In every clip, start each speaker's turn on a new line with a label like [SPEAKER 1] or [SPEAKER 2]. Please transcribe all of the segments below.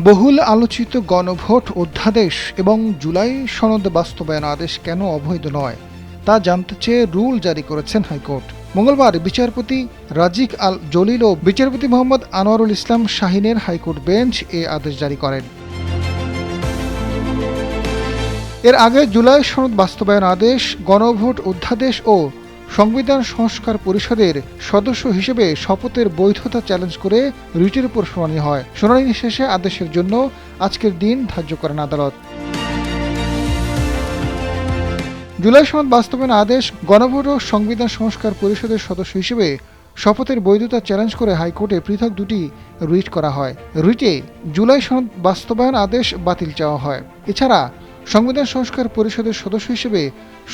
[SPEAKER 1] বহুল আলোচিত গণভোট অধ্যাদেশ এবং জুলাই সনদ বাস্তবায়ন আদেশ কেন অবৈধ নয় তা জানতে চেয়ে রুল জারি করেছেন হাইকোর্ট। মঙ্গলবার বিচারপতি রাজিক আল জলিল ও বিচারপতি মোহাম্মদ আনোয়ারুল ইসলাম শাহিনের হাইকোর্ট বেঞ্চ এ আদেশ জারি করেন। এর আগে জুলাই সনদ বাস্তবায়ন আদেশ, গণভোট অধ্যাদেশ ও সংবিধান সংস্কার পরিষদের সদস্য হিসেবে শপথের বৈধতা চ্যালেঞ্জ করে রিটের উপর শুনানি হয়। শুনানি শেষে আদেশের জন্য আজকের দিন ধার্য করেন আদালত। জুলাই সনদ বাস্তবায়ন আদেশ, গণভোট ও সংবিধান সংস্কার পরিষদের সদস্য হিসেবে শপথের বৈধতা চ্যালেঞ্জ করে হাইকোর্টে পৃথক দুটি রিট করা হয়। রিটে জুলাই সনদ বাস্তবায়ন আদেশ বাতিল চাওয়া হয়। এছাড়া সংবিধান সংস্কার পরিষদের সদস্য হিসেবে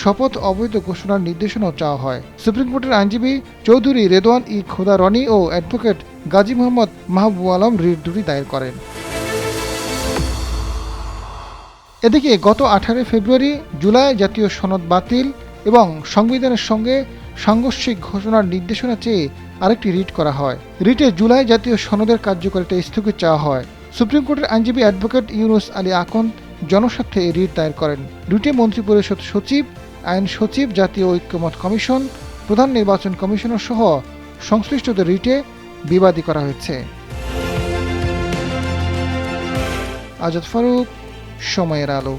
[SPEAKER 1] শপথ অবৈধ ঘোষণার নির্দেশনাও চাওয়া হয়। সুপ্রিম কোর্টের আইনজীবী চৌধুরী রেদওয়ান ই খোদা রনি ও অ্যাডভোকেট গাজী মোহাম্মদ মাহবুব আলম রিট দুটি দায়ের করেন। এদিকে গত 18 ফেব্রুয়ারি জুলাই জাতীয় সনদ বাতিল এবং সংবিধানের সঙ্গে সাংঘর্ষিক ঘোষণার নির্দেশনা চেয়ে আরেকটি রিট করা হয়। রিটে জুলাই জাতীয় সনদের কার্যকারিতা স্থগিত চাওয়া হয়। সুপ্রিম কোর্টের আইনজীবী অ্যাডভোকেট ইউনুস আলী আকন্দ জনস্বার্থে এই রিট দায়ের করেন। রিটে মন্ত্রিপরিষদ সচিব, আইন সচিব, জাতীয় ঐক্যমত কমিশন, প্রধান নির্বাচন কমিশনার সহ সংশ্লিষ্টদের রিটে বিবাদী করা হয়েছে। আজাদ ফারুক, সময়ের আলো।